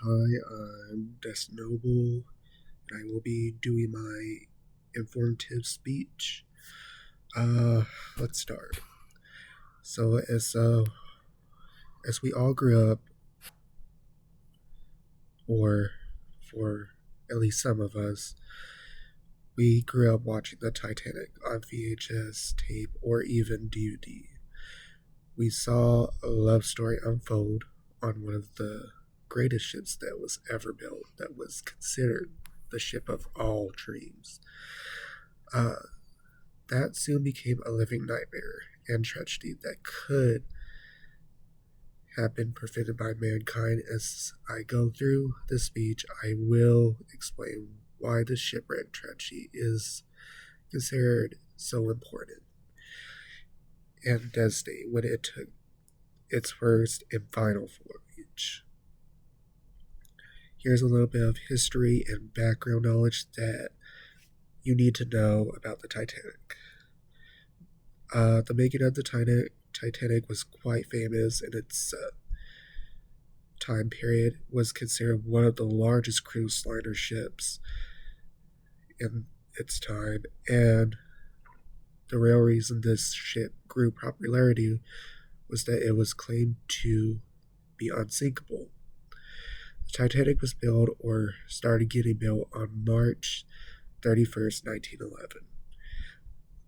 Hi, I'm Destin Noble, and I will be doing my informative speech. Uh, let's start. So, as we all grew up, or for at least some of us, we grew up watching the Titanic on VHS tape or even DVD. We saw a love story unfold on one of the greatest ships that was ever built, that was considered the ship of all dreams. Uh, that soon became a living nightmare and tragedy that could have been prevented by mankind. As I go through this speech, I will explain why the shipwreck tragedy is considered so important and devastating when it took its first and final voyage. Here's a little bit of history and background knowledge that you need to know about the Titanic. The making of the Titanic was quite famous in its time period, was considered one of the largest cruise liner ships in its time, and the real reason this ship grew popularity was that it was claimed to be unsinkable. The Titanic was built or started getting built on March 31st, 1911.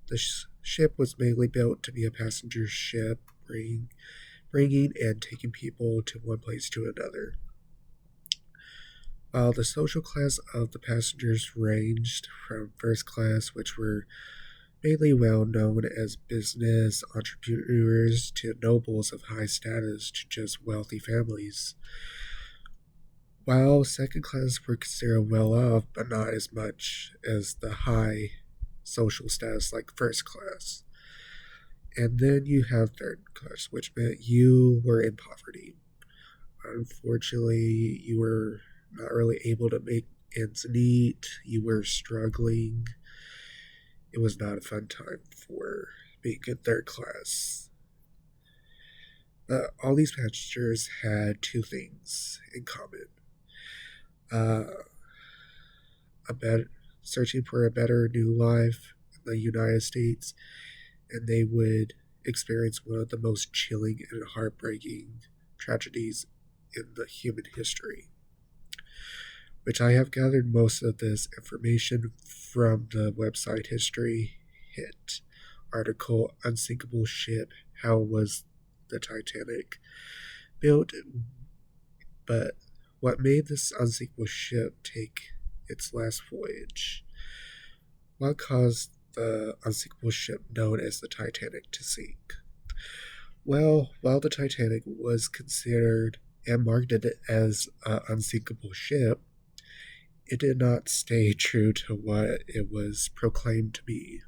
The ship was mainly built to be a passenger ship, bringing and taking people to one place to another. While the social class of the passengers ranged from first class, which were mainly well known as business entrepreneurs, to nobles of high status, to just wealthy families. While second class were considered well off, but not as much as the high social status like first class. And then you have third class, which meant you were in poverty. Unfortunately, you were not really able to make ends meet. You were struggling. It was not a fun time for being in third class. All these passengers had two things in common: a better, searching for a better new life in the United States, and they would experience one of the most chilling and heartbreaking tragedies in the human history. Which I have gathered most of this information from the website History Hit article Unsinkable Ship, How Was the Titanic Built? But what made this unsinkable ship take its last voyage? What caused the unsinkable ship known as the Titanic to sink? Well, while the Titanic was considered and marketed as an unsinkable ship, it did not stay true to what it was proclaimed to be.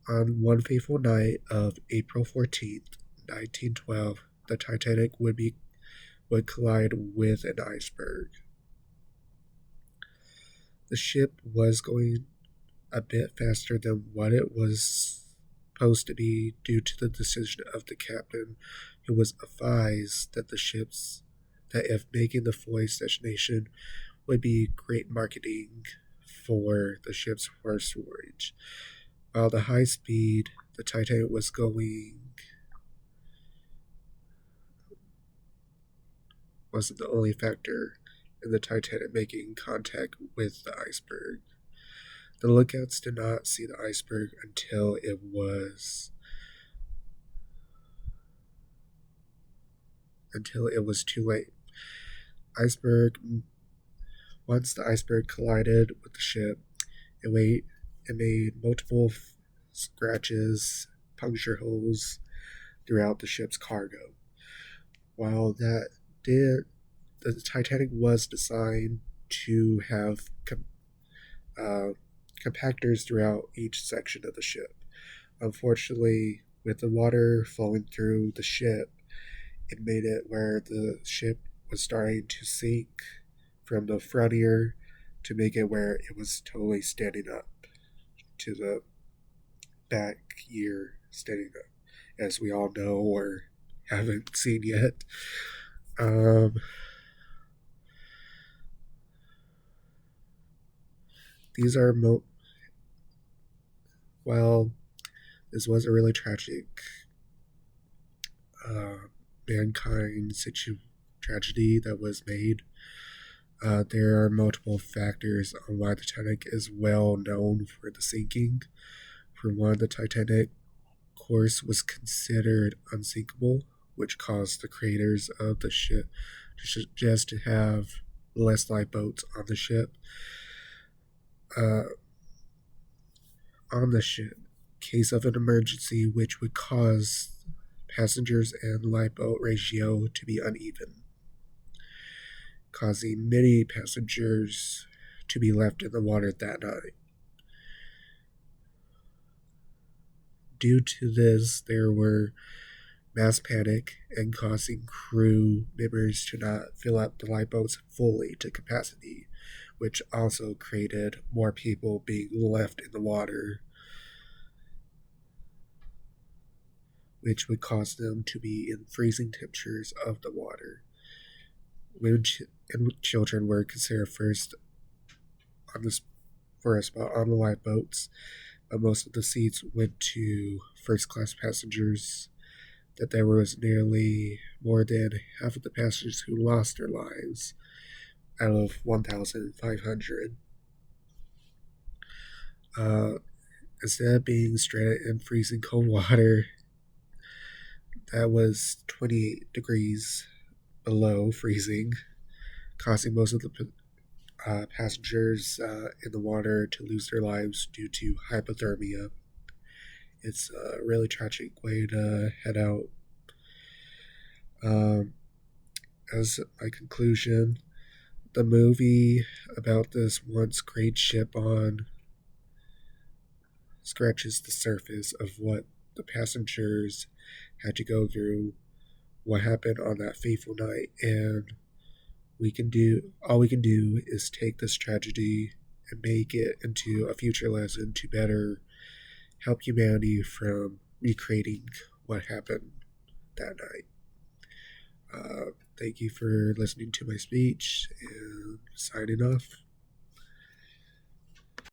On one fateful night of April 14th, 1912, the Titanic would collide with an iceberg. The ship was going a bit faster than what it was supposed to be due to the decision of the captain, who was advised that if making the voyage destination would be great marketing for the ship's first voyage. While the high speed the Titanic was going wasn't the only factor in the Titanic making contact with the iceberg. The lookouts did not see the iceberg until it was too late. Once the iceberg collided with the ship, it made multiple scratches, puncture holes throughout the ship's cargo. While that did, the Titanic was designed to have compactors throughout each section of the ship. Unfortunately, with the water flowing through the ship, it made it where the ship was starting to sink from the front ear to make it where it was totally standing up to the back ear standing up, as we all know or haven't seen yet. Um, These are well, this was a really tragic uh, mankind tragedy that was made. There are multiple factors on why the Titanic is well known for the sinking. For one, the Titanic course was considered unsinkable, which caused the creators of the ship just to have less lifeboats on the ship. Uh, on the ship, case of an emergency, which would cause passengers and lifeboat ratio to be uneven, causing many passengers to be left in the water that night. Due to this, there were mass panic and causing crew members to not fill up the lifeboats fully to capacity, which also created more people being left in the water, which would cause them to be in freezing temperatures of the water. Women and children were considered first on this for a spot on the lifeboats, but most of the seats went to first class passengers. That there was nearly more than half of the passengers who lost their lives out of 1,500. Uh, Instead of being stranded in freezing cold water that was 28 degrees below freezing, causing most of the passengers in the water to lose their lives due to hypothermia. It's a really tragic way to head out. As my conclusion, the movie about this once great ship on scratches the surface of what the passengers had to go through, what happened on that fateful night, and all we can do is take this tragedy and make it into a future lesson to better help humanity from recreating what happened that night. Thank you for listening to my speech and signing off.